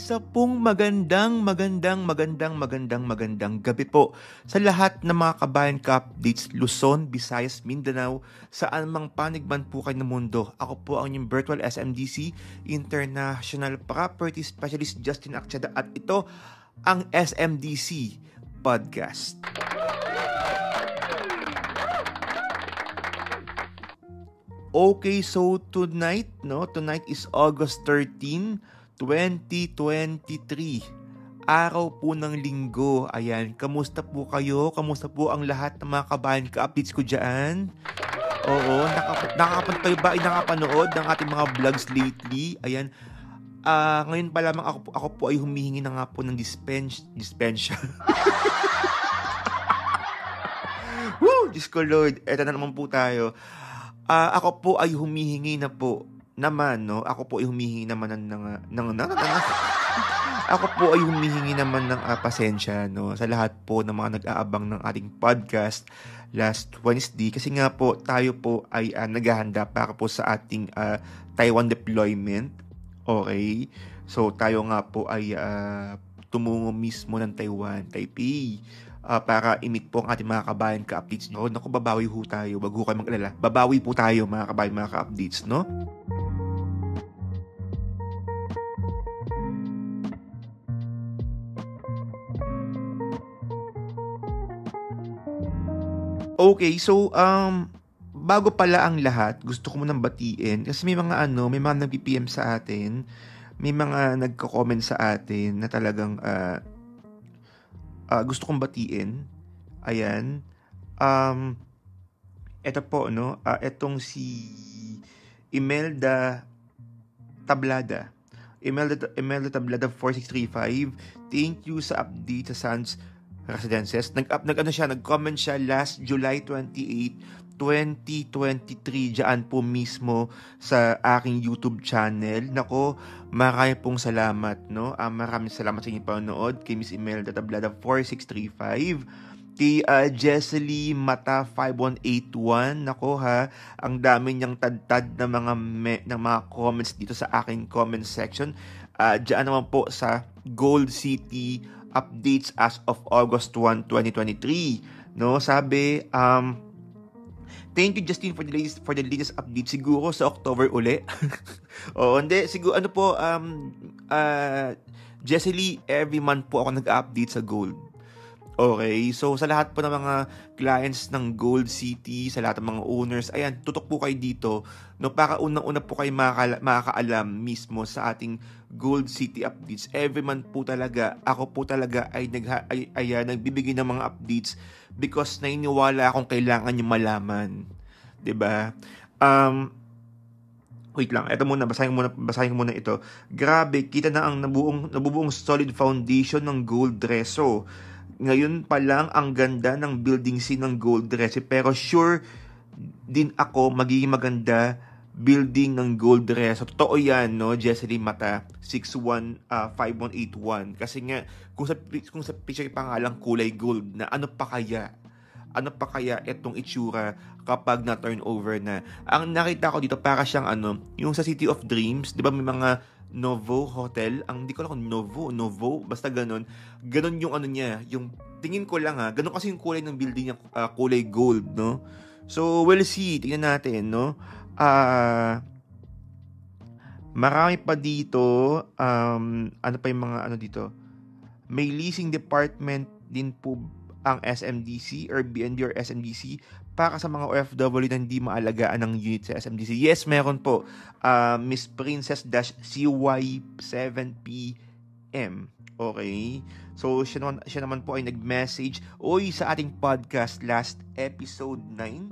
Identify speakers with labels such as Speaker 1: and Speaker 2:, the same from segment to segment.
Speaker 1: Isa pong magandang gabi po sa lahat ng mga kabayan ka-updates Luzon, Visayas, Mindanao, saan mang panig man po kayo ng mundo. Ako po ang inyong virtual SMDC, International Property Specialist Justin Actiada, at ito ang SMDC Podcast. Okay, so tonight is August 13, 2023. Araw po ng linggo. Ayan, kamusta po kayo? Kamusta po ang lahat ng mga kabayan ka-updates ko dyan? Oo, kayo ba ay nakapanood ng ating mga vlogs lately? Ayan, ngayon pa lamang ako po ay humihingi na nga po ng dispensya. Woo! Diyos ko Lord, eto na naman po tayo. Ako po ay humihingi na po naman, no? Ako po ay humihingi naman Ako po ay humihingi naman ng pasensya, no? Sa lahat po ng mga nag-aabang ng ating podcast last Wednesday. Kasi nga po, tayo po ay naghahanda para po sa ating Taiwan deployment. Okay? So, tayo nga po ay tumungo mismo ng Taiwan, Taipei. Para i-meet po ang ating mga kabayan ka-updates. No? Naku, babawi ho tayo. Wag ho kayo mag-alala. Babawi po tayo, mga kabayan, mga ka-updates, no? Okay, so, bago pala ang lahat, gusto ko munang batiin. Kasi may mga nag-PM sa atin. May mga nagko-comment sa atin na talagang gusto kong batiin. Ayan. Ito po, no? Etong si Imelda Tablada. Imelda Tablada 4635. Thank you sa update sa Sands Residences. Nag-comment siya last July 28, 2023 diyan po mismo sa aking YouTube channel. Nako, marami pong salamat, no? Maraming salamat sa inyong panonood kay Miss Imelda Tablada 4635, kay Jesselie Mata 5181. Nako ha, ang dami niyang tad-tad ng mga comments dito sa aking comment section. Diyan naman po sa Gold City updates as of August 1, 2023. No, sabi, thank you Justin for the latest update. Siguro sa October uli. Oo, hindi siguro Jesselie, every month po ako nag-update sa Gold. Okay, so sa lahat po ng mga clients ng Gold City, sa lahat ng mga owners, ayan, tutok po kayo dito, no, para unang-una po kayo makakaalam mismo sa ating Gold City updates. Every month po talaga, ako po talaga ay nagbibigay ng mga updates because naniniwala akong kailangan nyo malaman. 'Di ba? Wait lang, ito muna, basahin ko muna ito. Grabe, kita na ang nabubuong solid foundation ng Gold Reso. Ngayon pa lang ang ganda ng building scene ng Gold Reso, pero sure din ako magiging maganda building ng Gold Reso. Totoo yan, no? Jesselie Mata 5181. Kasi nga kung sa picture pangalang kulay gold, na ano pa kaya itong itsura kapag na turnover na. Ang nakita ko dito para siyang yung sa City of Dreams, 'di ba may mga Novo Hotel, hindi ko alam kung Novo, basta ganon yung niya, yung tingin ko lang ganon kasi yung kulay ng building niya, kulay gold, no? So, we'll see, tingnan natin, no? Marami pa dito, ano pa yung mga dito? May leasing department din po ang SMDC, Airbnb or SMDC, para sa mga OFW na hindi maalagaan ng unit sa SMDC. Yes, meron po. Miss Princess-CY7PM. Okay? So, siya naman po ay nag-message. Sa ating podcast last episode 9.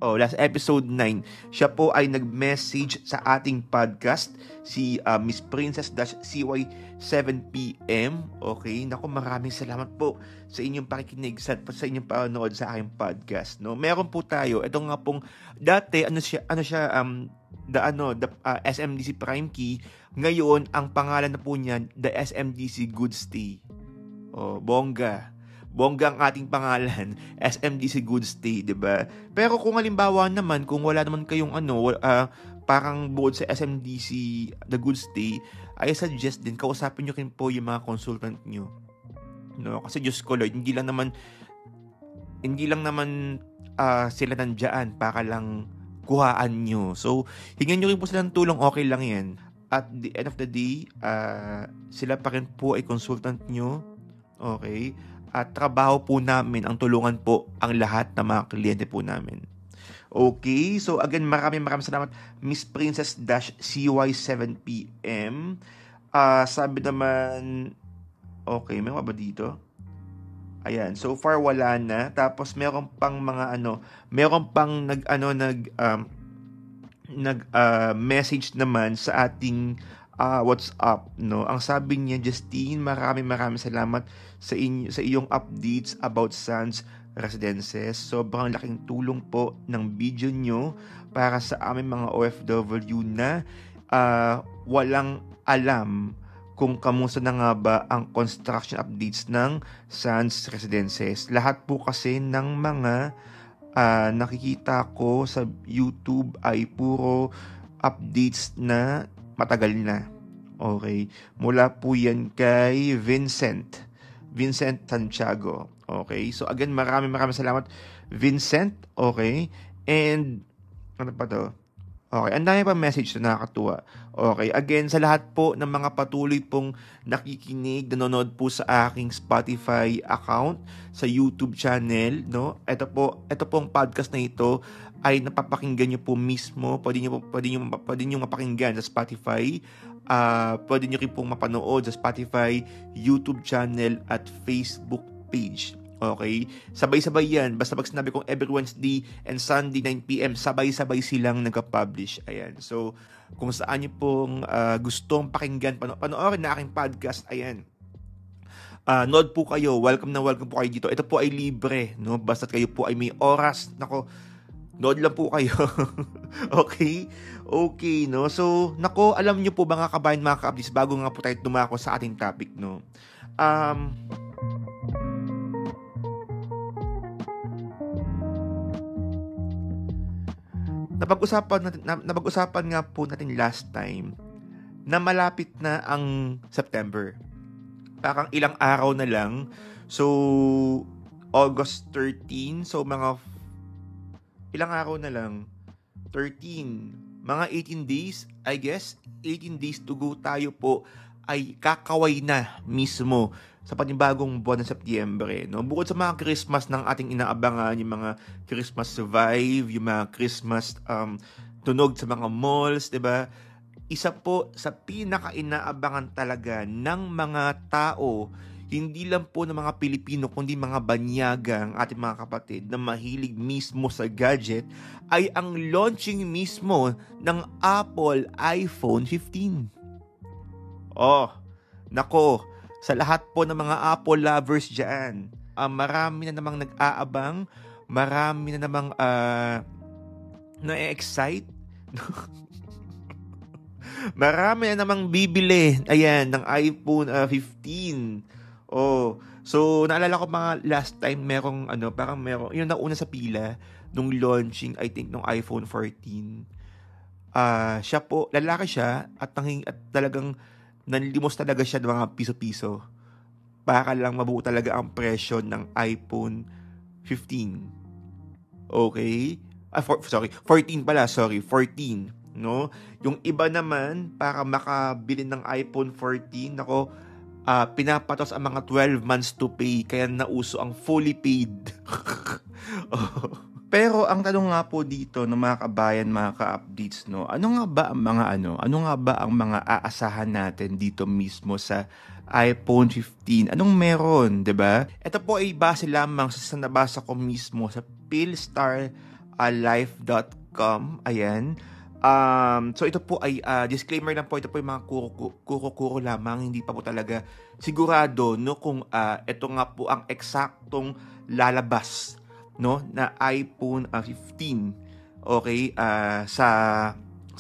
Speaker 1: Last episode 9. Siya po ay nag-message sa ating podcast, si Miss Princess-CY7PM. Okay? Naku, maraming salamat po sa inyong pakikinig, sa inyong panonood sa aking podcast, no? Meron po tayo, ito nga pong dati SMDC Prime Key. Ngayon ang pangalan na po niya the SMDC Good Stay. Bongga ang ating pangalan, SMDC Good Stay, 'di ba? Pero kung halimbawa naman, kung wala naman kayong parang bukod sa SMDC, The Goods Day, I suggest din, kausapin nyo rin po yung mga consultant nyo. No? Kasi Diyos ko Lord, hindi lang naman sila nandyan para lang kuhaan nyo. So, hinggan nyo rin po sila ng tulong, okay lang yan. At the end of the day, sila pa rin po ay consultant nyo. Okay? At trabaho po namin, ang tulungan po ang lahat ng mga kliyente po namin. Okay, so again, maraming salamat, Miss Princess-CY7PM. Sabi naman, okay, may mga ba dito? Ayan, so far wala na. Tapos meron pang mga message naman sa ating WhatsApp, no? Ang sabi niya, Justine, maraming salamat sa iyong updates about Sands Residences. Sobrang laking tulong po ng video nyo para sa aming mga OFW na walang alam kung kamusta na nga ba ang construction updates ng Sands Residences. Lahat po kasi ng mga nakikita ko sa YouTube ay puro updates na matagal na. Okay? Mula po yan kay Vincent Santiago. Okay? So again, maraming salamat, Vincent. Okay? And ano pa to? Okay, ang dami pa message na nakakatuwa. Okay, again, sa lahat po ng mga patuloy pong nakikinig, nanonood po sa aking Spotify account, sa YouTube channel, no? Ito pong podcast na ito ay napapakinggan niyo po mismo. Pwede niyo mapakinggan sa Spotify. Pwede niyo rin pong mapanood sa Spotify, YouTube channel at Facebook page. Okay? Sabay-sabay yan. Basta pag sinabi kong every Wednesday and Sunday 9pm, sabay-sabay silang nagka-publish. Ayan. So, kung saan nyo pong gustong pakinggan, panoorin na aking podcast, ayan. Nod po kayo. Welcome po kayo dito. Ito po ay libre, no? Basta kayo po ay may oras. Nako, nod lang po kayo. Okay? Okay, no? So, nako, alam nyo po mga kabayan, mga ka-updates, bago nga po tayo dumako sa ating topic, no? Napag-usapan nga po natin last time na malapit na ang September. Parang ilang araw na lang. So, August 13. So, mga ilang araw na lang. 13. Mga 18 days, I guess. 18 days to go tayo po ay kakaway na mismo sa panibagong buwan ng Setyembre, no? Bukod sa mga Christmas ng ating inaabangan, yung mga Christmas vibe, yung mga Christmas tunog sa mga malls, 'di ba? Isa po sa pinaka-inaabangan talaga ng mga tao, hindi lang po ng mga Pilipino, kundi mga banyagang ating mga kapatid na mahilig mismo sa gadget, ay ang launching mismo ng Apple iPhone 15. Oh, nako, sa lahat po ng mga Apple lovers dyan, marami na namang nag-aabang, marami na namang na-excite, marami na namang bibili, ayan, ng iPhone 15. Oh, so naalala ko mga last time, merong yung nauna sa pila, nung launching, I think, nung iPhone 14. Siya po, lalaki siya, at talagang nanlimos talaga siya ng mga piso-piso para lang mabuo talaga ang presyo ng iPhone 15. Okay? 14 pala, 14. No? Yung iba naman, para makabili ng iPhone 14, nako, pinapatos ang mga 12 months to pay, kaya nauso ang fully paid. Pero ang tanong nga po dito ng mga kabayan, mga ka-updates, no, ano nga ba ang mga aasahan natin dito mismo sa iPhone 15? Anong meron, 'di ba? Ito po ay base lamang sa nabasa ko mismo sa philstarlife.com. Ayan. So ito po ay disclaimer lang po, ito po yung mga kuro lamang, hindi pa po talaga sigurado, no, kung ito nga po ang eksaktong lalabas, no, na iPhone 15, okay, sa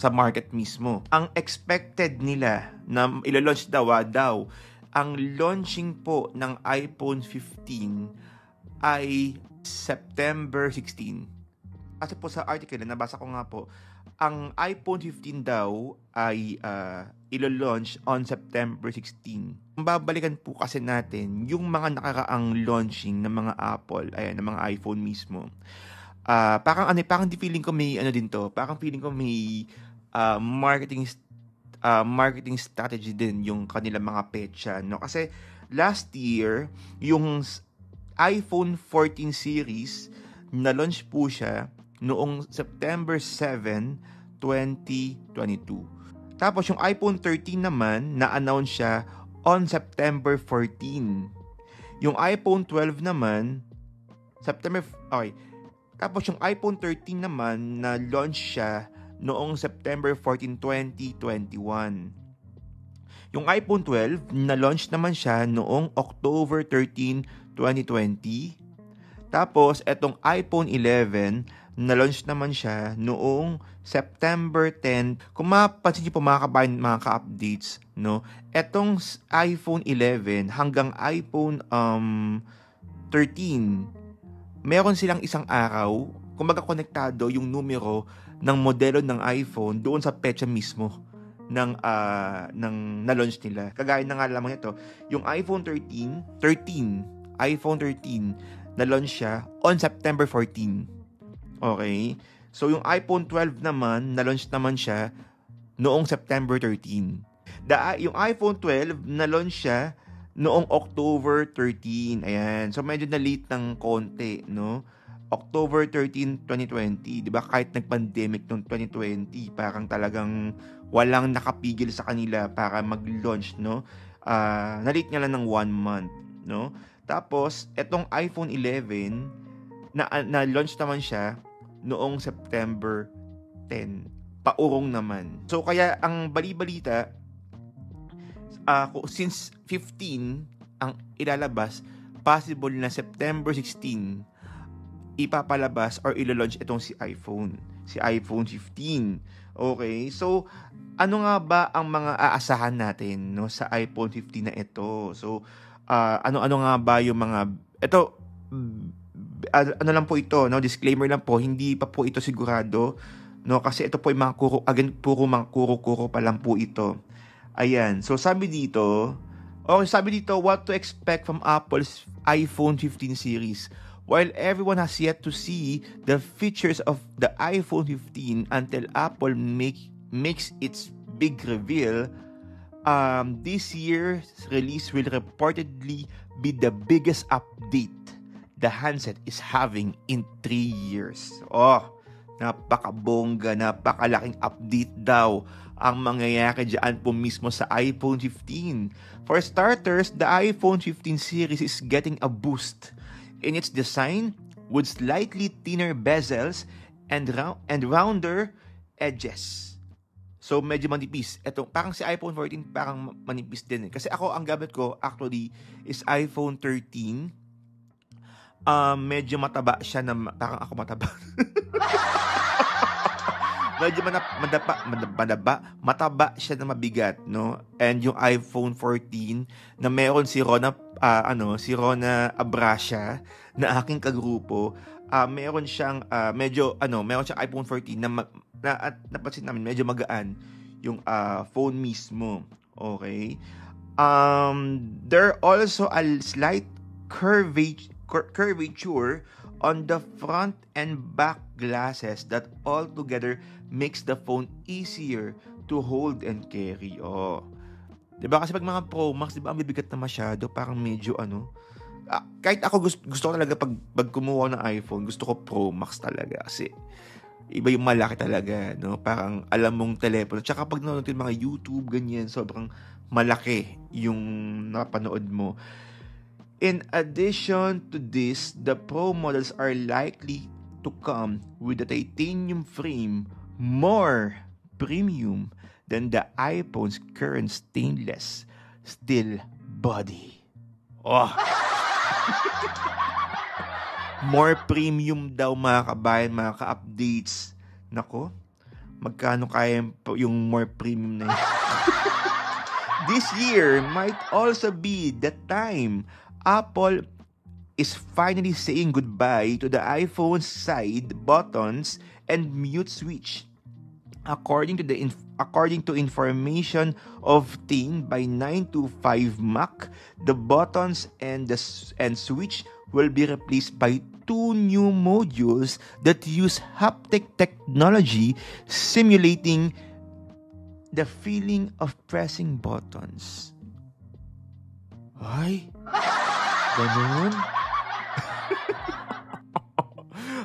Speaker 1: market mismo. Ang expected nila na ilo-launch daw, ang launching po ng iPhone 15 ay September 16. Kasi po sa article na nabasa ko nga po, ang iPhone 15 daw ay ilo-launch on September 16. Babalikan po kasi natin yung mga nakaraang launching ng mga Apple, ng mga iPhone mismo. Parang di feeling ko may ano din to. Parang feeling ko may marketing strategy din yung kanilang mga petsa, no? Kasi last year, yung iPhone 14 series na-launch po siya noong September 7, 2022. Tapos yung iPhone 13 naman, na-announce siya on September 14. Yung iPhone 12 naman, Tapos yung iPhone 13 naman, na-launch siya noong September 14, 2021. Yung iPhone 12, na-launch naman siya noong October 13, 2020. Tapos, etong iPhone 11, na-launch naman siya noong September 10. Kung mapapansin niyo po mga kabayan, mga ka-updates, no? Etong iPhone 11 hanggang iPhone 13, meron silang isang araw, kumbaga konektado yung numero ng modelo ng iPhone doon sa petsa mismo ng na-launch nila. Kagaya na nga lamang ito, yung iPhone 13, na-launch siya on September 14. Okay? So, yung iPhone 12 naman, na-launch naman siya noong September 13. Yung iPhone 12, na-launch siya noong October 13. Ayan. So, medyo na-late ng konti, no? October 13, 2020. Diba? Kahit nag-pandemic noong 2020, parang talagang walang nakapigil sa kanila para mag-launch, no? Na-late nga lang ng 1 month, no? Tapos, etong iPhone 11, na-launch naman siya noong September 10. Paurong naman. So, kaya ang bali-balita, since 15 ang ilalabas, possible na September 16 ipapalabas or ilo-launch itong si iPhone 15. Okay? So, ano nga ba ang mga aasahan natin, no, sa iPhone 15 na ito? So, ano-ano nga ba yung mga ito, ano lang po ito, no, disclaimer lang po, hindi pa po ito sigurado, no, kasi ito po ay mga puro mga kuro pa lang po ito. Ayan, so sabi dito, what to expect from Apple's iPhone 15 series. While everyone has yet to see the features of the iPhone 15 until Apple makes its big reveal, this year's release will reportedly be the biggest update the handset is having in 3 years. Napakabongga, napakalaking update daw ang mangyayari dyan po mismo sa iPhone 15. For starters, the iPhone 15 series is getting a boost in its design with slightly thinner bezels and rounder edges. So, medyo manipis. Ito, parang si iPhone 14 parang manipis din. Kasi ako, ang gamit ko actually is iPhone 13. Medyo mataba siya na parang ako mataba. Medyo mataba siya na mabigat, no? And yung iPhone 14 na meron si Rona Abracia na aking kagrupo, meron siyang meron siyang iPhone 14 at napansin namin medyo magaan yung phone mismo. Okay? There also a slight curvature on the front and back glasses that altogether makes the phone easier to hold and carry. Diba kasi pag mga Pro Max, diba ang bibigat na masyado, parang medyo kahit ako gusto ko talaga pag kumuha ng iPhone, gusto ko Pro Max talaga kasi iba yung malaki talaga, no? Parang alam mong telepono. Tsaka pag nanonood yung mga YouTube, ganyan, sobrang malaki yung napanood mo. In addition to this, the Pro models are likely to come with a titanium frame more premium than the iPhone's current stainless steel body. More premium daw mga kabayan, mga ka-updates. Nako, magkano kaya yung more premium na yun? This year might also be the time Apple is finally saying goodbye to the iPhone's side buttons and mute switch. According to information obtained by 925 Mac, the buttons and switch will be replaced by two new modules that use haptic technology, simulating the feeling of pressing buttons. Ay, ganun?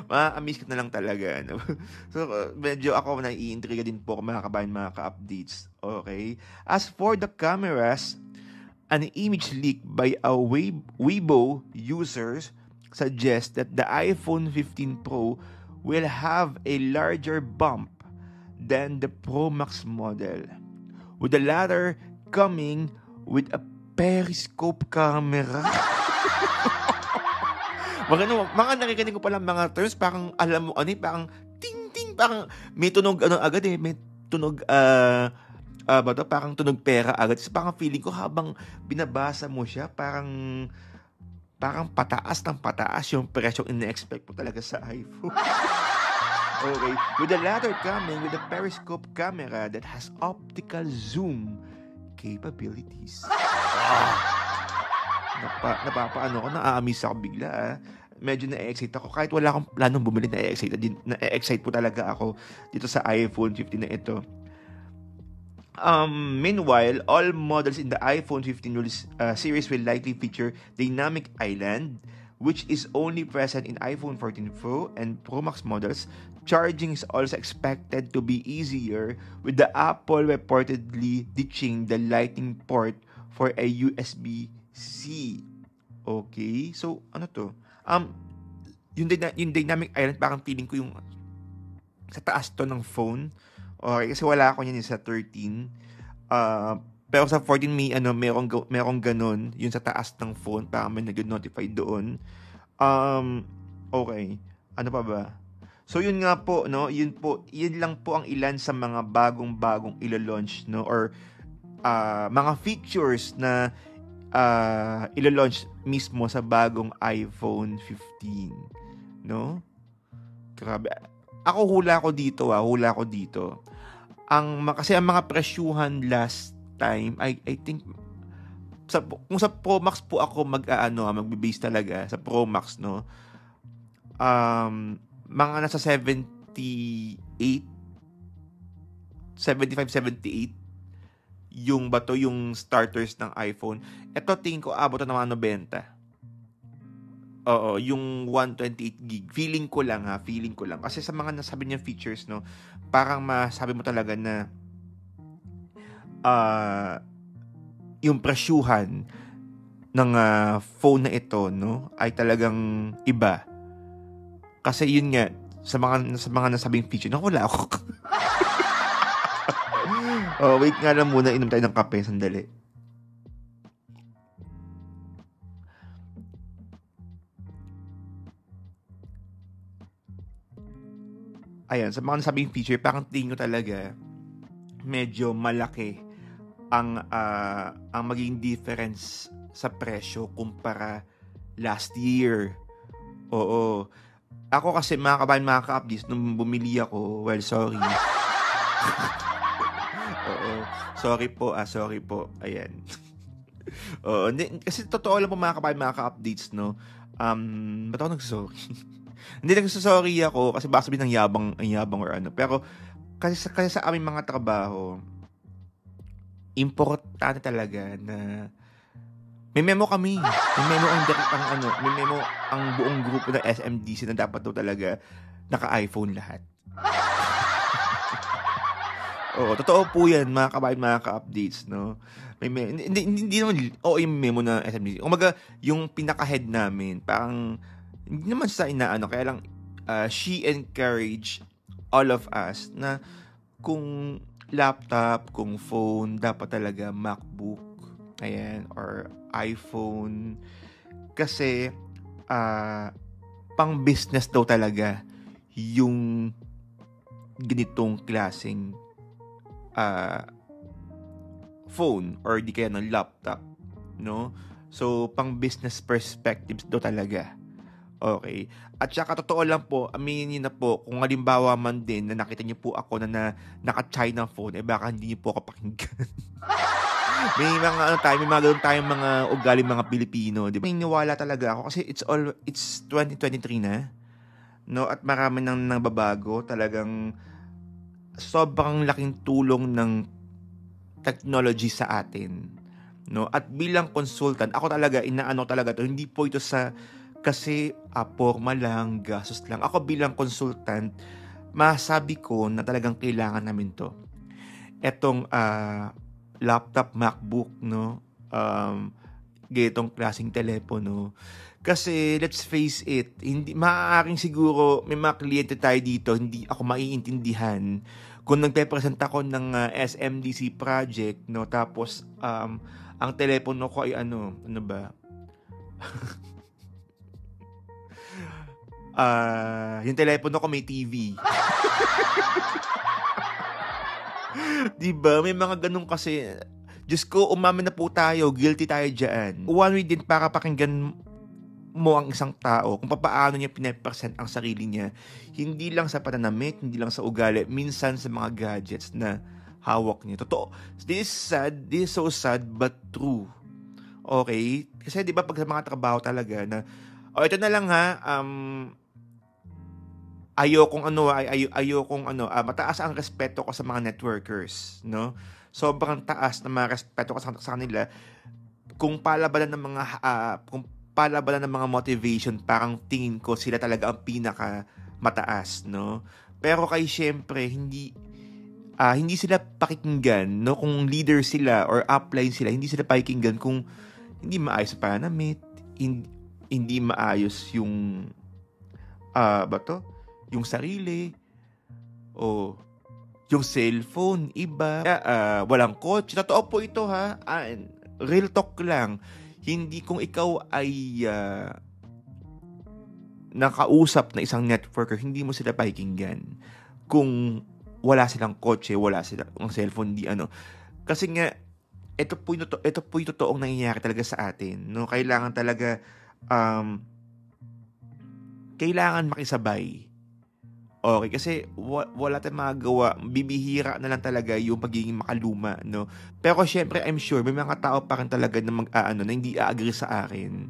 Speaker 1: Ma-amaze ka na lang talaga. No? So, medyo ako naiintriga din po mga kabayan, mga ka-updates. Okay? As for the cameras, an image leaked by a Weibo users suggests that the iPhone 15 Pro will have a larger bump than the Pro Max model, with the latter coming with a periscope camera. Mga nakikinig ko palang mga terms, parang alam mo, parang ting-ting, parang may tunog, agad may tunog, parang tunog pera agad. So, parang feeling ko habang binabasa mo siya, parang pataas ng pataas yung presyong ina-expect mo talaga sa iPhone. Okay. With the latter coming with a periscope camera that has optical zoom capabilities. Na-amaze ako bigla. Medyo na-excite ako. Kahit wala akong planong bumili, na-excite po talaga ako dito sa iPhone 15 na ito. Meanwhile, all models in the iPhone 15 series will likely feature Dynamic Island, which is only present in iPhone 14 Pro and Pro Max models. Charging is also expected to be easier, with the Apple reportedly ditching the Lightning port for a USB-C. Okay, so ano to? Yung Dynamic Island, parang feeling ko yung sa taas to ng phone. Okay, kasi wala ako yan sa 13. Pero sa 14 merong ganun, yung sa taas ng phone, parang may nag-notify doon. Okay, ano pa ba? So yun nga po, no? Yun lang po ang ilan sa mga bagong ilo-launch, no? Or mga features na ilo-launch mismo sa bagong iPhone 15, no? Grabe. Hula ko dito. Kasi ang mga presyuhan last time, I think kung sa Pro Max po ako magbe-base talaga sa Pro Max, no. Mga nasa 75, 78 yung starters ng iPhone. Ito tingin ko abot na mga 90. Oo, yung 128 gig. Feeling ko lang. Kasi sa mga nasabi niya features, no, parang masabi mo talaga na yung presyuhan ng phone na ito, no, ay talagang iba. Kasi yun nga, sa mga nasabing feature, wala ako. Wait nga lang muna, inom tayo ng kape, sandali. Ayan, sa mga nasabing feature, parang tingin ko talaga medyo malaki ang maging difference sa presyo kumpara last year. Oo. Ako kasi mga ka-updates, nung bumili ako, well, sorry. Oo. Sorry po. Ayan. Oo. Kasi totoo lang po mga ka-updates, no? Ba't ako nagsasorry? Hindi nagsasorry ako kasi baka sabihin ng yabang or ano. Pero kasi sa aming mga trabaho, importante talaga na may memo kami. May memo ang buong grupo ng SMDC na dapat daw talaga naka-iPhone lahat. Oo, totoo po yan mga ka-updates, no? Hindi naman yung memo na SMDC. Umaga, yung pinaka-head namin, parang hindi naman sa kaya lang she encouraged all of us na kung laptop, kung phone, dapat talaga MacBook, ayan, or iPhone. Kasi pang business daw talaga yung ganitong klaseng phone or di kaya ng laptop, no? So pang business perspectives daw talaga. Okay. At saka totoo lang po, aminin niyo na po, kung halimbawa man din na nakita niyo po ako na naka-China phone, baka hindi niyo po ako pakinggan. May mga may mga ganun tayong mga ugali mga Pilipino, di ba? Naniniwala talaga ako kasi it's 2023 na, no? At marami nang nababago, talagang sobrang laking tulong ng technology sa atin, no? At bilang consultant, ako talaga inaano talaga to, hindi po ito sa kasi porma lang, gastos lang. Ako bilang consultant, masabi ko na talagang kailangan namin to. Etong laptop, MacBook, no? Ganitong klaseng telepono. Kasi let's face it, hindi maaaring siguro may mga kliyente tayo dito, hindi ako maiintindihan kung nagpe-present ako ng SMDC project, no? Tapos ang telepono ko ay ano ba? Yung telepono ko may TV. Diba? May mga ganun kasi. Diyos ko, umamin na po tayo. Guilty tayo dyan. One way din para pakinggan mo ang isang tao kung paano niya pinapresent ang sarili niya. Hindi lang sa pananamit, hindi lang sa ugali, minsan sa mga gadgets na hawak niya. Totoo. This is so sad but true. Okay? Kasi di ba pag sa mga trabaho talaga na, ito na lang ha, ayokong mataas ang respeto ko sa mga networkers, no? Sobrang taas na mga respeto ko sa kanila. Kung palabalan ng mga motivation, parang tingin ko sila talaga ang pinaka mataas, no? Pero kay syempre hindi sila pakikinggan, no? Kung leader sila or upline sila, hindi sila pakikinggan kung hindi maayos sa pananamit, hindi maayos yung yung sarili o yung cellphone, iba. Walang coach. Totoo po ito ha. Real talk lang. Hindi kung ikaw ay nakausap na isang networker, hindi mo sila pakikinggan. Kung wala silang kotse, wala silang cellphone, di ano. Kasi nga, ito po yung totoong nangyayari talaga sa atin. No? Kailangan talaga, kailangan makisabay. Okay, kasi wala tayong magagawa. Bibihira na lang talaga yung pagiging makaluma, no? Pero syempre, I'm sure, may mga tao pa rin talaga na na hindi a-agree sa akin.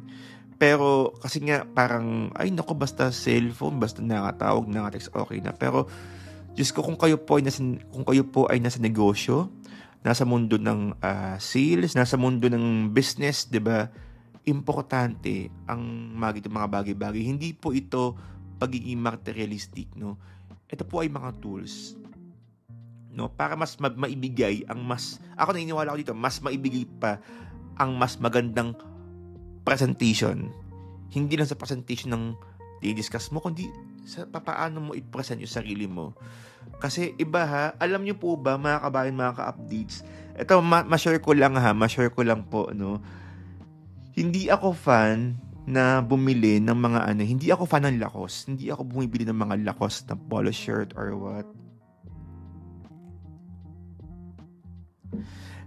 Speaker 1: Pero, kasi nga, parang, ay naku, basta cellphone, basta nakatawag, nakatext, okay na. Pero, Diyos ko, kung kayo po ay nasa negosyo, nasa mundo ng sales, nasa mundo ng business, 'di ba? Importante ang mga bagay-bagay. Hindi po ito pagiging materialistic, no? Ito po ay mga tools, no? Para mas maibigay ang ako naniniwala ako dito, mas maibigay pa ang mas magandang presentation. Hindi lang sa presentation ng i-discuss mo, kundi sa paano mo i-present yung sarili mo. Kasi iba ha, alam niyo po ba mga kabayan, mga ka-updates, ito ma-share ko lang po, no? Hindi ako fan na bumili ng mga hindi ako fan ng Lacoste. Hindi ako bumibili ng mga Lacoste na polo shirt or what.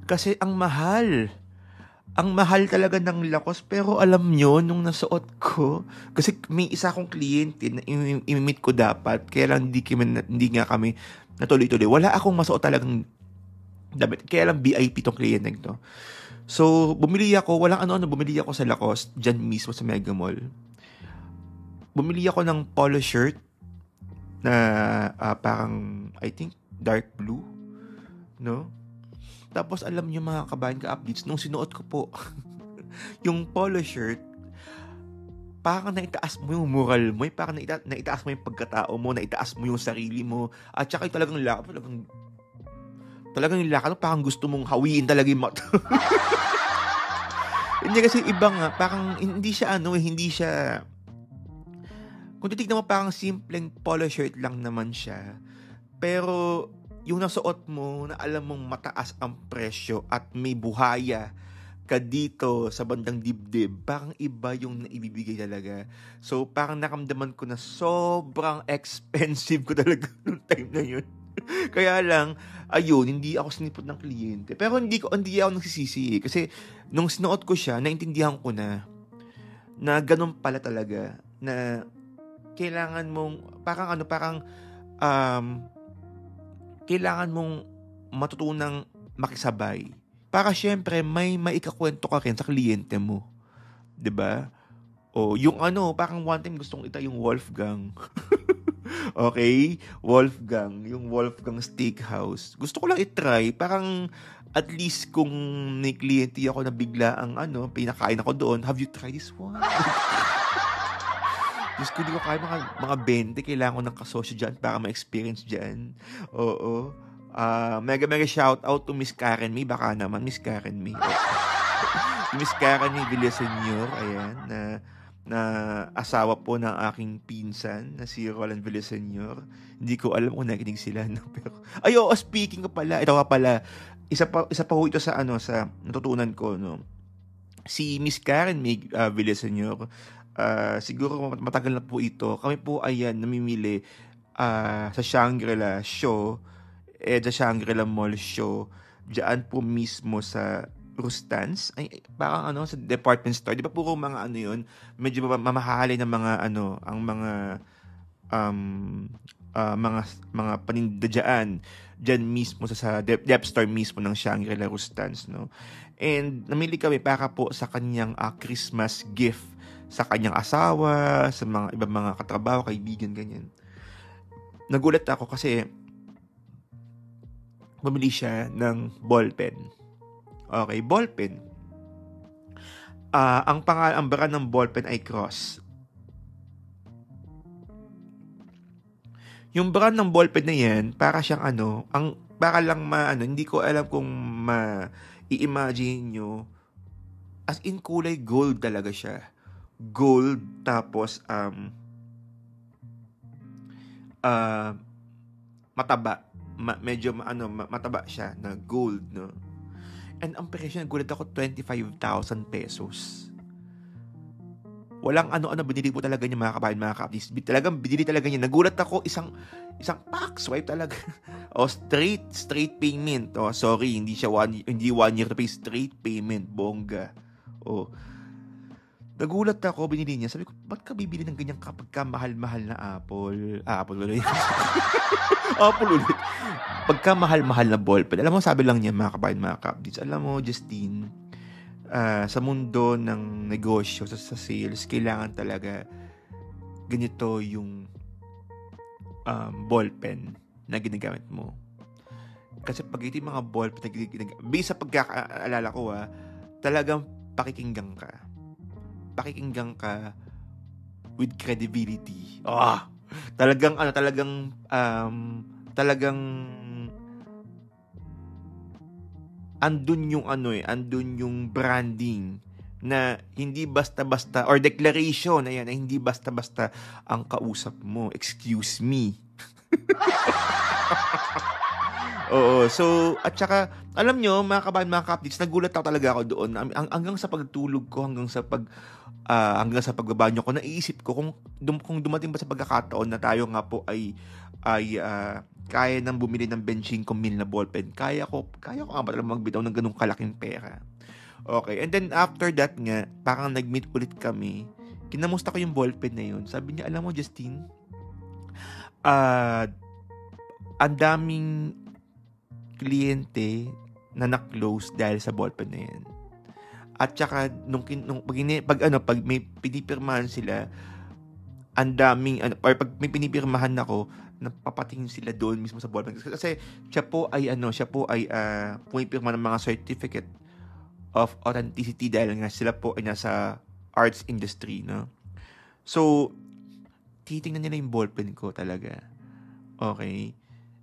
Speaker 1: Kasi ang mahal. Ang mahal talaga ng Lacoste. Pero alam nyo, nung nasuot ko, kasi may isa akong kliyente na imimit ko dapat, kaya lang hindi nga kami natuloy-tuloy. Wala akong masuot talagang damit. Kaya lang VIP tong kliyente to. So, bumili ako sa Lacoste, dyan mismo sa Mega Mall. Bumili ako ng polo shirt na parang, I think, dark blue, no? Tapos, alam niyo mga kabayan ka-updates, nung sinuot ko po, yung polo shirt, parang naitaas mo yung moral mo, parang naitaas mo yung pagkatao mo, naitaas mo yung sarili mo, at saka yung talagang yung lakad, parang gusto mong hawiin talaga yung mata. Hindi kasi iba nga, parang hindi siya kung titignan mo parang simpleng polo shirt lang naman siya. Pero yung nasuot mo na alam mong mataas ang presyo at may buhaya ka dito sa bandang dibdib, parang iba yung naibibigay talaga. So parang nakamdaman ko na sobrang expensive ko talaga nung time na yun. Kaya lang, ayun, hindi ako sinipot ng kliyente. Pero hindi ako nagsisisi kasi nung sinuot ko siya, naintindihan ko na ganun pala talaga na kailangan mong, um, kailangan mong matutunang makisabay. Para syempre, may maikakwento ka rin sa kliyente mo. 'Di ba? O, yung parang one time gusto kong itry yung Wolfgang. Okay? Yung Wolfgang Steakhouse. Gusto ko lang itry, parang at least kung may kliyente ako na bigla ang pinakain ako doon, have you tried this one? Diyos ko, di ko kaya mga 20, kailangan ko ng kasosyo dyan para ma-experience dyan. Oo. Mega shout out to Miss Karen May. Baka naman, Miss Karen May. Miss Karen May Villaseñor, ayan, na asawa po ng aking pinsan na si Roland Villaseñor. Hindi ko alam kung nakinig sila, no? Pero speaking ko pala, ito ka pala, isa pa ho ito sa sa natutunan ko, no. Si Miss Karen May Villaseñor, siguro matagal na po ito. Kami po ayan namimili sa Shangri-La show, sa Shangri-La Mall show, diyan po mismo sa Rustans, ay parang sa department store. Di ba puro mga yun, medyo mamahalin ng mga ang mga paninda dyan mismo sa dep store mismo ng Shangri-La Rustans, no. And namili kami para po sa kanyang Christmas gift sa kanyang asawa, sa mga ibang mga katrabaho, kaibigan, ganyan. Nagulat ako kasi bumili siya ng ballpen. Okay, ballpen. Ang brand ng ballpen ay Cross. Yung brand ng ballpen na yan, para siyang para lang hindi ko alam kung i-imagine nyo, as in kulay gold talaga siya. Gold, tapos mataba. Medyo mataba siya na gold, no? And ang presyo, nagulat ako, 25,000 pesos. Walang binili po talaga niya, mga kabayan, mga kapatid. Talagang binili talaga niya. Nagulat ako, isang pack swipe talaga. Straight payment. Sorry, hindi 1 year to pay, straight payment, bongga. Nagulat ako, binili niya. Sabi ko, ba't ka bibili ng ganyan kapag mahal-mahal na Apple? Apple ulit. Apple ulit. Pagka mahal-mahal na ballpen, alam mo, sabi lang niya, mga kabayan, mga kapatid, alam mo, Justine, sa mundo ng negosyo, sa sales, kailangan talaga ganito yung ballpen na ginagamit mo. Kasi pag ito yung mga ballpen na ginagamit, based sa pagkakaalala ko, talagang pakikinggan ka with credibility. Talagang andun yung branding na hindi basta-basta, or declaration na hindi basta-basta ang kausap mo. Excuse me. Oo, so, at saka, alam nyo, mga kabayan, mga kapits, nagulat talaga ako doon. Hanggang sa pagtulog ko, hanggang sa pagbabanyo ko, naiisip ko kung dumating ba sa pagkakataon na tayo nga po ay kaya nang bumili ng 25,000 na ballpen. Kaya ko nga ba talagang magbitaw ng ganung kalaking pera. Okay, and then after that nga, parang nag-meet ulit kami. Kinamusta ko yung ballpen na yun. Sabi niya, alam mo, Justine, ang daming kliyente na na-close dahil sa ballpen na yan. At saka pag may pinipirmahan sila, ang daming or pag may pinipirmahan ako, napapatingin sila doon mismo sa ballpen. Kasi siya po ay pumipirma ng mga certificate of authenticity dahil nga sila po ay nasa arts industry, no? So, titingnan nila yung ballpen ko talaga. Okay?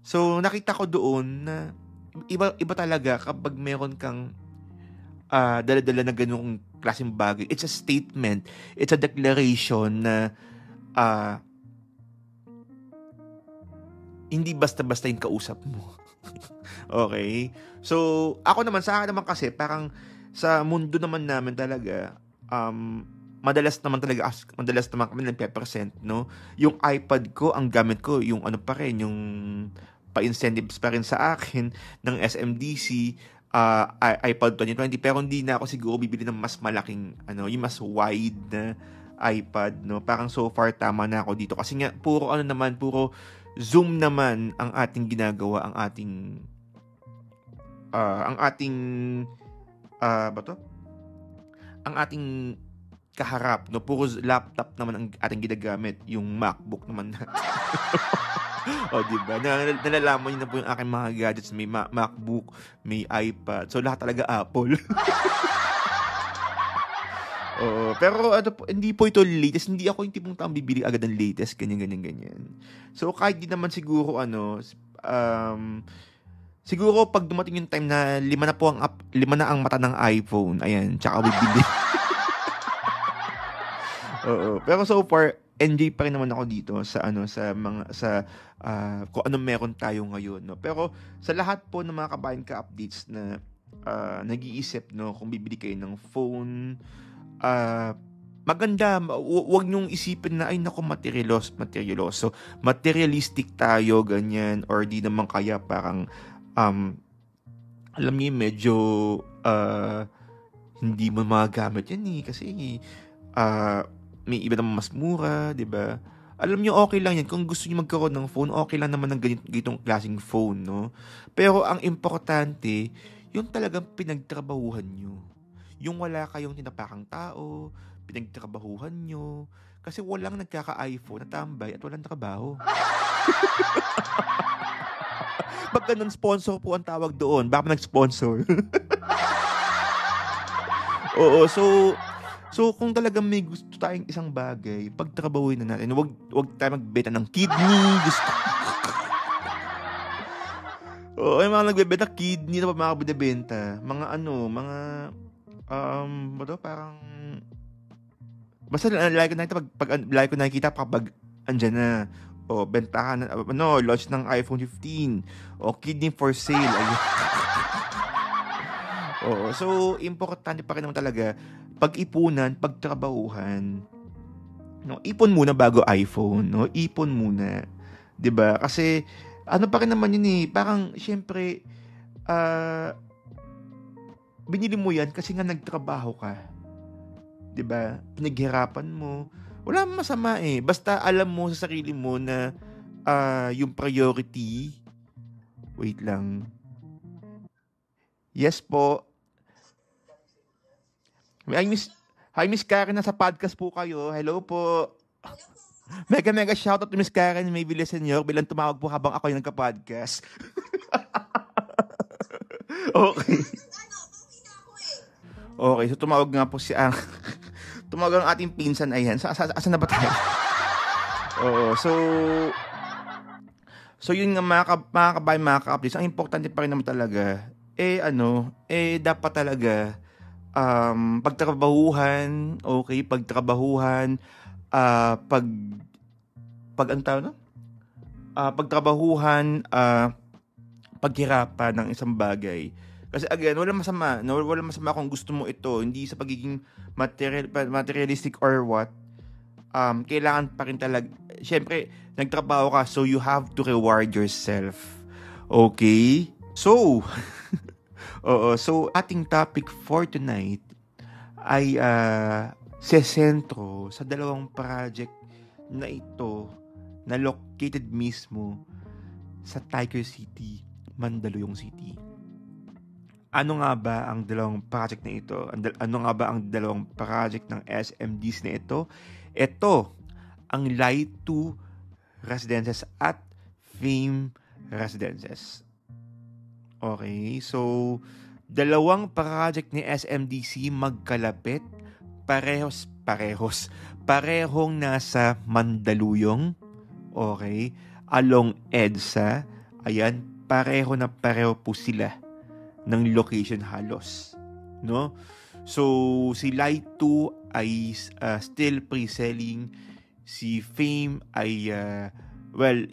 Speaker 1: So, nakita ko doon na iba talaga kapag meron kang dala-dala na ganung klaseng bagay. It's a statement. It's a declaration na hindi basta-basta yung kausap mo. Okay? So, sa akin naman kasi, parang sa mundo naman namin talaga, madalas naman kami nagpe-present, no? Yung iPad ko, ang gamit ko, yung pa rin, yung pa-incentives pa rin sa akin ng SMDC, iPad 2020, pero hindi na ako siguro bibili ng mas malaking, yung mas wide na iPad, no? Parang so far tama na ako dito kasi nga puro Zoom naman ang ating ginagawa, ang ating ba to? Ang ating kaharap, no? Puro laptop naman ang ating ginagamit, yung MacBook naman natin. O, diba? Nalalaman niyo na po yung aking mga gadgets. May MacBook, may iPad. So, lahat talaga Apple. Oo. Pero hindi po ito latest. Hindi ako yung tipong taong bibili agad ng latest. Ganyan. So, kahit di naman siguro, siguro pag dumating yung time na 5 na ang mata ng iPhone, ayan, tsaka bibili. Oo. Pero so far, enjoy pa rin naman ako dito sa kung anong meron tayo ngayon, no. Pero sa lahat po ng mga kabayan ka-updates na nag-iisip, no, kung bibili kayo ng phone, maganda, wag niyong isipin na ay naku, materialoso, materialistic tayo ganyan, or di naman kaya parang alam niyo medyo hindi mo magagamit yan kasi may iba naman mas mura, 'di ba? Alam niyo, okay lang yan kung gusto niyo magkaroon ng phone, okay lang naman ng ganitong klaseng phone, no? Pero ang importante, yung talagang pinagtrabahuhan niyo. Yung wala kayong tinapakang tao, pinagtrabahuhan nyo. Kasi walang nagkaka-iPhone na tambay at walang trabaho. Pag ganun, sponsor po ang tawag doon. Baka nag-sponsor. Oo, so kung talagang may gusto tayong isang bagay, pagtrabahuin na natin. Wag tayo magbenta ng kidney. Oo, yung mga nagbebenta kidney na pa mga binibenta. Parang basta lagi ko nakikita kapag andyan na, bentahan na, launch ng iPhone 15, kidney for sale, ayun. Oo, so importante pa rin naman talaga pag-ipunan, pagtrabahuhan, no? Ipon muna bago iPhone, no? Ipon muna, 'di ba? Kasi pa rin naman yun parang syempre binili mo yan kasi nga nagtrabaho ka. 'Di ba? Pinaghirapan mo. Wala namang masama Basta alam mo sa sarili mo na yung priority. Wait lang. Yes po. Hi Miss Karen, nasa podcast po kayo. Hello po. Mega shoutout to Miss Karen, may Villa Senyor, bilang tumawag po habang ako yung nagka-podcast. Okay. Okay, so tumawag nga po tumawag ang ating pinsan, ayan. Asan na ba tayo? Oo, so yun nga mga kabayan, mga ka-updates, ang importante pa rin naman talaga, dapat talaga, pagtrabahuhan, pagtrabahuhan, paghirapan ng isang bagay. Kasi again, walang masama kung gusto mo ito, hindi sa pagiging materialistic or what. Kailangan pa rin talaga, syempre, nagtrabaho ka, so you have to reward yourself. Okay? So, so ating topic for tonight ay sesentro sa dalawang project na ito na located mismo sa Tiger City, Mandaluyong City. Ano nga ba ang dalawang project na ito? Ano nga ba ang dalawang project ng SMDs na ito? Ito ang Light 2 Residences at Fame Residences. Okay, so dalawang project ni SMDC magkalapit, parehong nasa Mandaluyong, okay, along EDSA, ayan, pareho po sila ng location halos, no? So si Light 2 ay still pre-selling, si Fame ay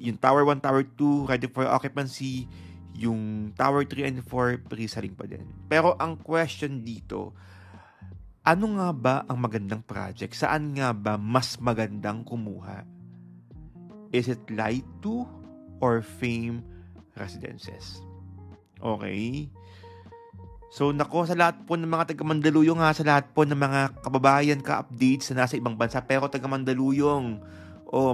Speaker 1: yung Tower 1, Tower 2 ready for occupancy, yung Tower 3 and 4 pre-selling pa din. Pero ang question dito, ano nga ba ang magandang project? Saan nga ba mas magandang kumuha? Is it Light 2 or Fame Residences? Okay. So nako, sa lahat po ng mga taga Mandaluyong ha, sa lahat po ng mga kababayan ka-updates na nasa ibang bansa pero taga Mandaluyong,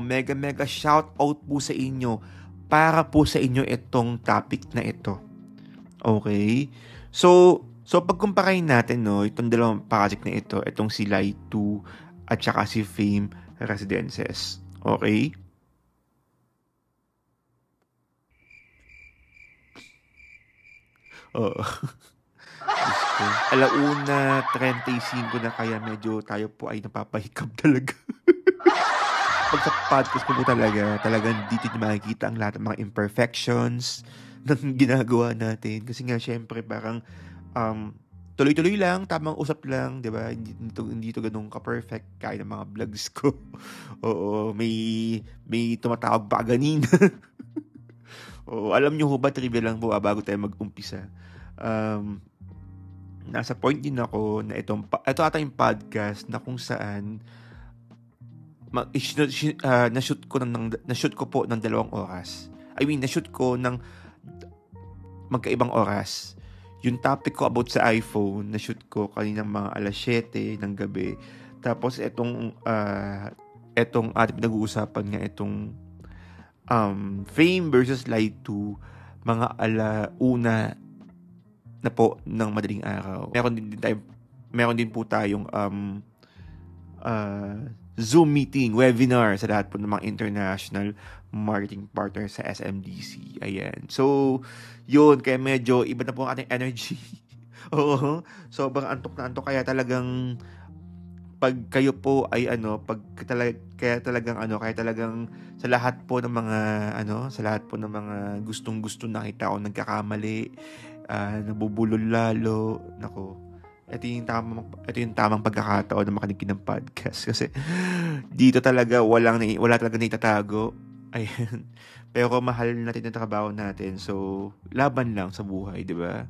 Speaker 1: mega mega shout out po sa inyo para po sa inyo itong topic na ito. Okay? So pagkumparahin natin itong dalawang project na ito, itong si Light 2 at saka si Fame Residences. Okay? Oo. Alauna 35 na kaya medyo tayo po ay napapahikab talaga. Pag sa podcast ko po talagang dito nyo makikita ang lahat ng mga imperfections ng ginagawa natin. Kasi nga syempre parang tuloy-tuloy lang, tamang usap lang, di ba? Hindi to ganun ka-perfect kaya ng mga vlogs ko. Oo, may tumatawag pa ganina. Oo, alam nyo ho ba, trivia lang po bago tayo mag-umpisa. Nasa point din ako na ito ata yung podcast na kung saan na-shoot ko po ng 2 oras. I mean, na-shoot ko ng magkaibang oras. Yung topic ko about sa iPhone, na-shoot ko kaninang mga alas 7 ng gabi. Tapos itong ating pinag-uusapan nga itong Fame versus Light 2, mga alauna na po ng madaling araw. Meron din po tayong Zoom meeting, webinar sa lahat po ng mga international marketing partner sa SMDC. Ayan. So, yun. Kaya medyo iba na po ang ating energy. Oo. Sobrang antok na antok. Kaya talagang pag kayo po ay kaya talagang sa lahat po ng mga gustong-gusto nakita ko nagkakamali, nabubulol lalo. Nako. Ito yung tamang pagkakataon na makinig ng podcast kasi dito talaga wala talaga naitatago. Ayan. Pero mahal natin ang trabaho natin. So, laban lang sa buhay, di ba?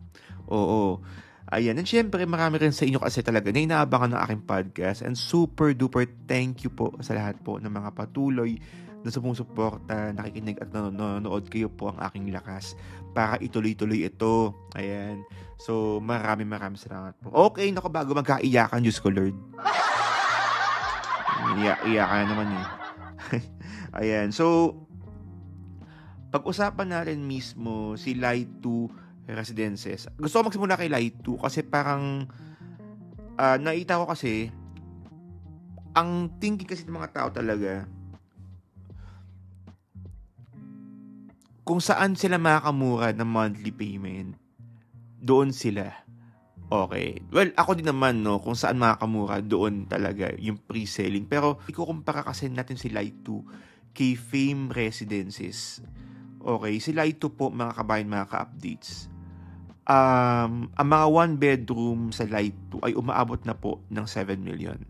Speaker 1: Oo. Ayan. And syempre, marami rin sa inyo kasi talaga na inaabangan ng aking podcast. And super duper thank you po sa lahat po ng mga patuloy na sumusuporta, nakikinig at nanonood. Kayo po ang aking lakas para ituloy-tuloy ito. Ayan. So, maraming salamat po. Okay, naku, bago magkaiyakan, Diyos ko, Lord. Iyakan naman eh. Ayan. So, pag-usapan natin mismo si Light 2 Residences. Gusto ko magsimula kay Light 2 kasi parang nakita ko kasi ang thinking kasi ng mga tao talaga kung saan sila makakamura ng monthly payment, doon sila. Okay. Well, ako din naman, kung saan makakamura, doon talaga yung pre-selling. Pero, ikukumpara kasi natin si Light 2 kay Fame Residences. Okay. Si Light 2 po, mga kabayan, mga ka-updates. Ang mga 1-bedroom sa Light 2 ay umaabot na po ng 7 million.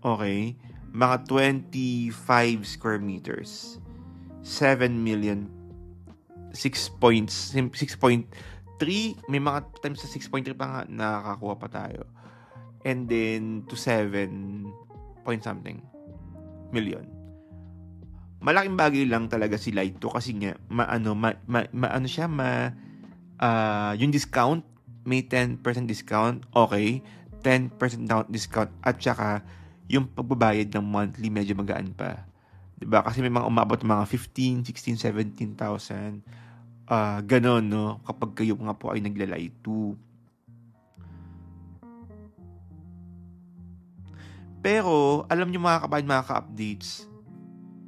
Speaker 1: Okay. Mga 25 square meters. 7 million. 6.3, may mga times sa 6.3 pa nga nakakakuha pa tayo. And then to 7 point something million. Malaking bagay lang talaga si Light 2 kasi nga yung discount, may 10% discount, okay, 10% discount at saka yung pagbabayad ng monthly medyo magaan pa. Diba? Kasi may mga umabot mga 15, 16, 17,000. Ganon, no? Kapag kayo nga po ay nagla-Light 2. Pero, alam nyo mga kabayan, mga ka-updates,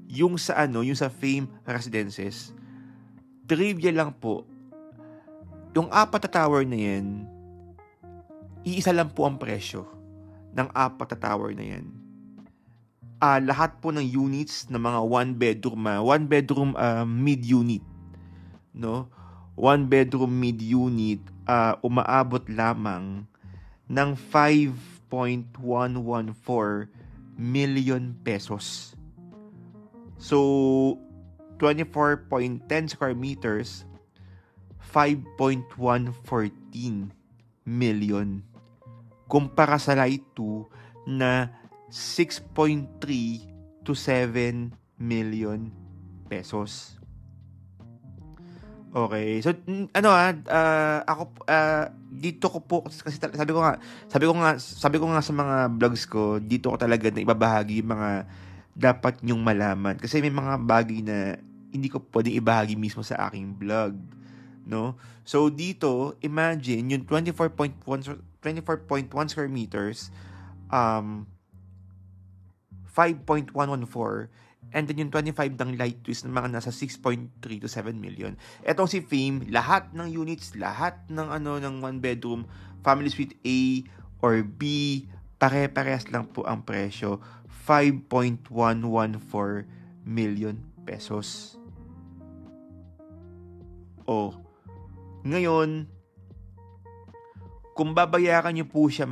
Speaker 1: yung sa Fame Residences, trivia lang po, yung 4 na tower na yan, iisa lang po ang presyo ng 4 na tower na yan. Lahat po ng units ng mga 1-bedroom mid-unit, no? 1-bedroom mid-unit umaabot lamang ng 5.114 million pesos. So 24.10 square meters, 5.114 million. Kumpara sa Light 2 na 6.3 to 7 million pesos. Okay. So, ako, dito ko po, kasi sabi ko nga sa mga vlogs ko, dito ko talaga na ibabahagi yung mga dapat nyong malaman. Kasi may mga bagay na hindi ko pwedeng ibahagi mismo sa aking vlog. No? So, dito, imagine, yung 24.1 square meters, um, 5.114, and then yung 25 ng light twist ng mga nasa 6.3 to 7 million. Etong si Fame, lahat ng units, lahat ng ng one bedroom, family suite A or B, pare-parehas lang po ang presyo, 5.114 million pesos. Oh, ngayon, kung babayaran niyo po siya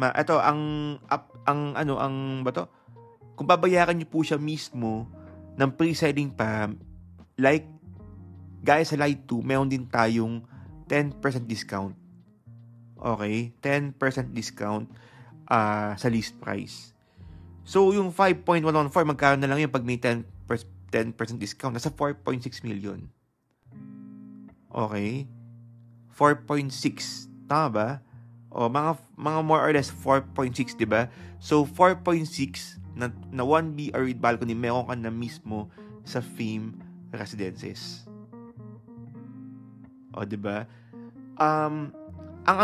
Speaker 1: kung babayaran niyo po siya mismo ng pre-selling pa, like, guys, sa Light 2, meron din tayong 10% discount. Okay? 10% discount sa list price. So, yung 5.114, magkano na lang yun pag may 10% discount? Nasa 4.6 million. Okay? 4.6. Tama ba? O, mga more or less 4.6, diba? So, 4.6 na 1B or with balcony, meron ka na mismo sa Fame Residences. O, diba? Ang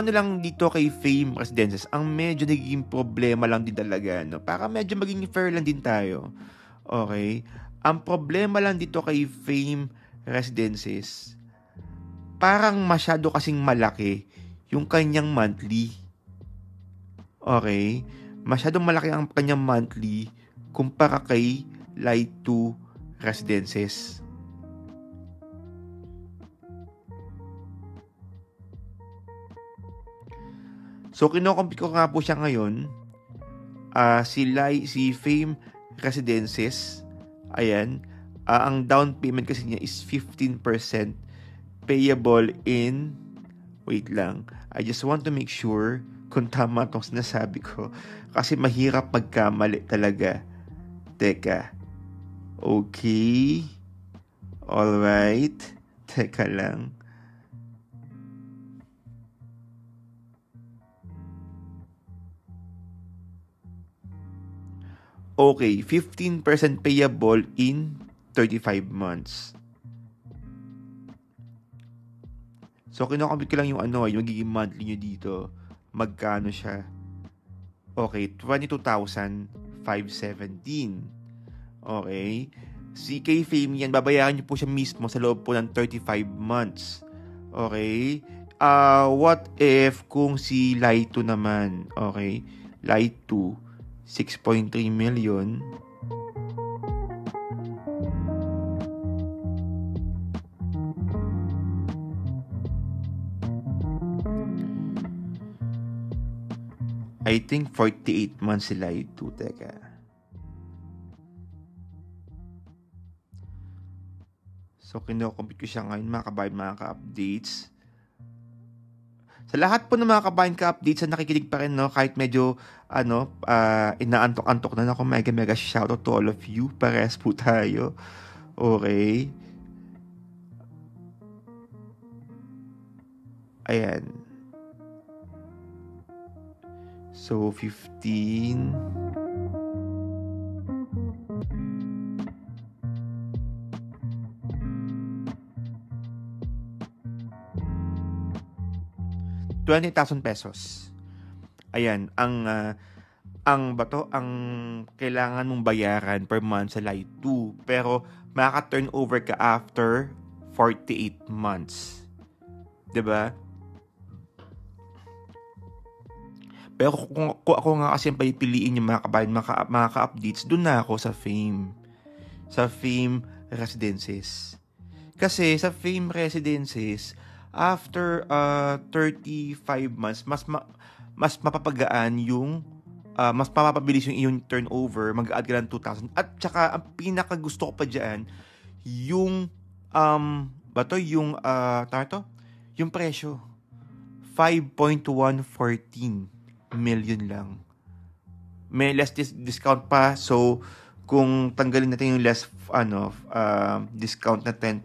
Speaker 1: lang dito kay Fame Residences, ang medyo naging problema lang din talaga, no? Para medyo maging fair lang din tayo. Okay? Ang problema lang dito kay Fame Residences, parang masyado kasing malaki yung kanyang monthly. Okay? Masyadong malaki ang kanyang monthly kumpara kay Light 2 Residences. So, kinocompute ko nga po siya ngayon. Si Fame Residences, ayan, ang down payment kasi niya is 15% payable in, wait lang, I just want to make sure kung tama itong sinasabi ko. Kasi mahirap magkamali talaga. Teka. Okay. Alright. Teka lang. Okay. 15% payable in 35 months. So, kinocompute ko lang yung yung magiging monthly nyo dito. Magkano siya? Okay, 22,517. Okay. Si kay Fame yan, babayaran niyo po siya mismo sa loob po ng 35 months. Okay. What if kung si Light 2 naman? Okay. Light 2, 6.3 million. I think 48 months sila ito. Teka. So, kinocompute ko siya ngayon, mga kabayan, mga ka-updates. Sa lahat po ng mga kabayan ka-updates na nakikinig pa rin, no, kahit medyo, inaantok-antok na ako, mega shoutout to all of you. Pares po tayo. Okay. Ayan. So, 15. ₱20,000. Ayan, ang kailangan mong bayaran per month sa Light 2. Pero, makaka-turnover ka after 48 months. 'Di ba? Pero kung ako nga kasi ang pipiliin yung mga kabayan, mga ka-updates, doon na ako sa Fame. Sa Fame Residences. Kasi sa Fame Residences, after 35 months, mas mapapagaan yung, mas mapapabilis yung iyong turnover, mag-add ka ng 2,000. At saka, ang pinaka gusto ko pa dyan, yung, yung presyo. 5.114 million lang. May less discount pa, so kung tanggalin natin yung less discount na 10%.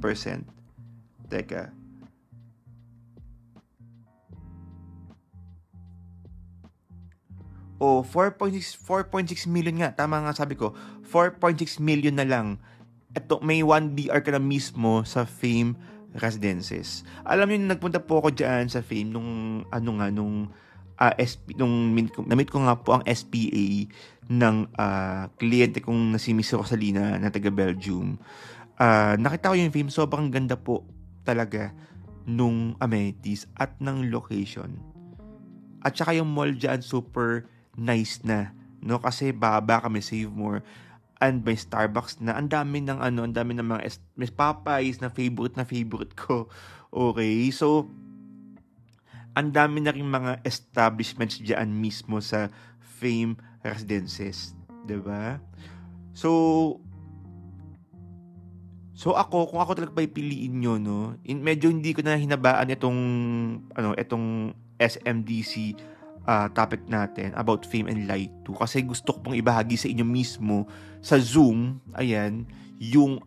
Speaker 1: Teka. O 4.6 million nga, tama nga sabi ko, 4.6 million na lang. Ito, may 1 BR ka na mismo sa Fame Residences. Alam niyo, nagpunta po ako dyan sa Fame nung na-meet ko nga po ang SPA ng kliyente kong na si Miss Rosalina na taga Belgium. Nakita ko yung Fame, sobrang ganda po talaga nung amenities at ng location. At saka yung mall dyan super nice na, no? Kasi baba kami, Save More, and may Starbucks na. Ang dami ng mga Miss Popeyes na favorite ko. Okay, so ang dami na rin mga establishments dyan mismo sa Fame Residences, 'di ba? So ako, kung ako talaga pipiliin nyo, no, medyo hindi ko na hinabaan itong SMDC topic natin about Fame and Light 2 kasi gusto ko pong ibahagi sa inyo mismo sa Zoom, ayan, yung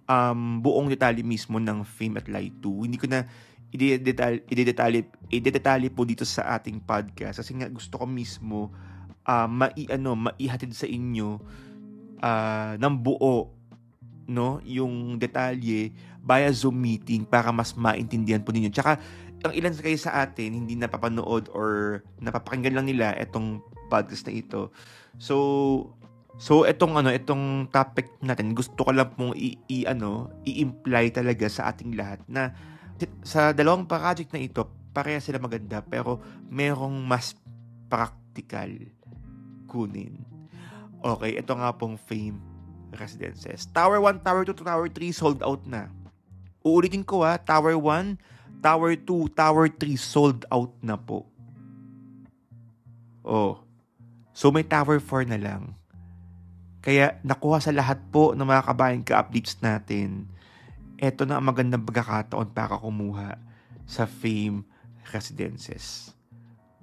Speaker 1: buong detalye mismo ng Fame at Light 2. Hindi ko na i-detalye po dito sa ating podcast kasi nga gusto ko mismo maihatid sa inyo ng buo, no, yung detalye via Zoom meeting para mas maintindihan po ninyo. Tsaka ang ilan kayo sa atin hindi napapanood or napapakinggan lang nila itong podcast na ito. So itong topic natin, gusto ko lang pong i-imply talaga sa ating lahat na sa dalawang project na ito, pareha sila maganda pero merong mas practical kunin. Okay, ito nga pong Fame Residences. Tower 1, Tower 2, Tower 3 sold out na. Uulitin ko Tower 1, Tower 2, Tower 3 sold out na po. So may Tower 4 na lang. Kaya nakuha sa lahat po ng mga kabayan ka-updates natin. Ito na ang magandang pagkakataon para kumuha sa Fame Residences.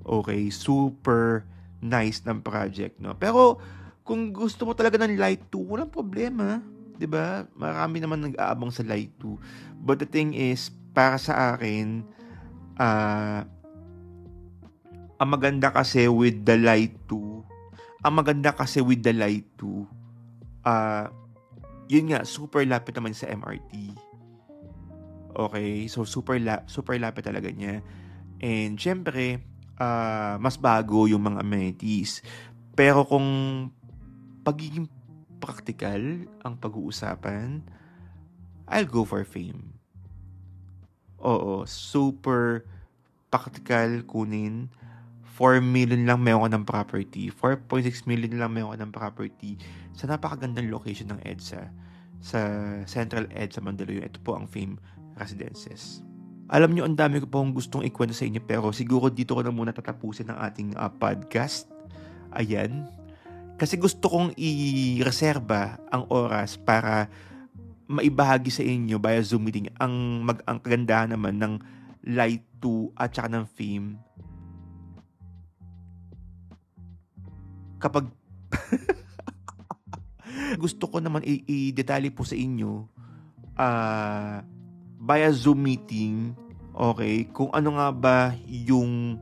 Speaker 1: Okay, super nice ng project, no? Pero kung gusto mo talaga ng Light 2, walang problema, 'di ba? Marami naman nag-aabang sa Light 2. But the thing is, para sa akin, ang maganda kasi with the Light 2, yun nga, super lapit naman sa MRT. Okay, so super lapit talaga niya. And syempre, mas bago yung mga amenities. Pero kung pagiging practical ang pag-uusapan, I'll go for Fame. Oo, super practical kunin. 4 million lang meron ka ng property. 4.6 million lang meron ka ng property sa napakagandang location ng EDSA. Sa Central EDSA Mandaluyong. Ito po ang Fame Residences. Alam nyo, ang dami ko pong gustong ikwento sa inyo pero siguro dito ko na muna tatapusin ang ating podcast. Ayan. Kasi gusto kong i-reserba ang oras para maibahagi sa inyo via Zoom meeting ang kagandahan naman ng Light 2 at saka ng Fame. Kapag gusto ko naman i-detalye po sa inyo via Zoom meeting, okay, kung ano nga ba yung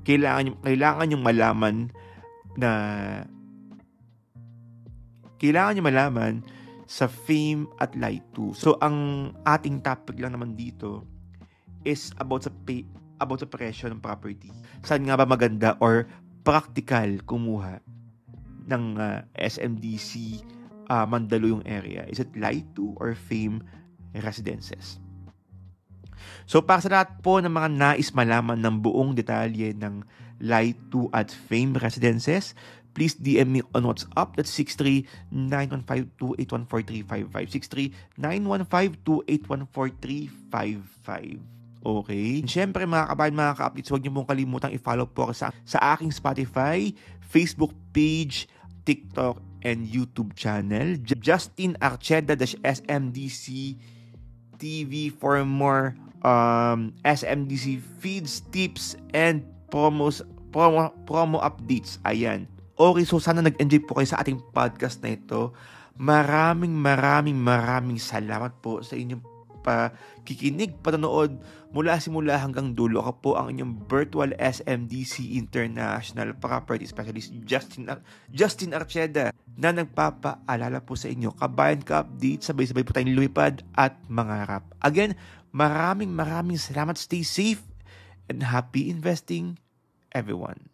Speaker 1: kailangan yung malaman sa Fame at Light 2. So, ang ating topic lang naman dito is about sa presyo ng property. Saan nga ba maganda or practical kumuha ng SMDC Mandaluyong area? Is it Light 2 or Fame Residences? So, para sa lahat po ng mga nais malaman ng buong detalye ng Light 2 at Fame Residences, please DM me on WhatsApp. That's 63-915-2814355. 63-915-2814355. Okay? And syempre mga kabayan, mga ka-updates, huwag niyo mong kalimutang i-follow po ako sa aking Spotify, Facebook page, TikTok, and YouTube channel. Justin Archeda-SMDC TV for more SMDC feeds, tips, and promo updates. Ayan. Okay, so sana nag-enjoy po kayo sa ating podcast na ito. Maraming salamat po sa inyong pakikinig, panonood mula simula hanggang dulo. Ako po ang inyong virtual SMDC International Property Specialist Justin Archeda na nagpapaalala po sa inyo, kabayan ka update, sabay-sabay po tayong lumipad at mangarap. Again, maraming salamat. Stay safe and happy investing, everyone.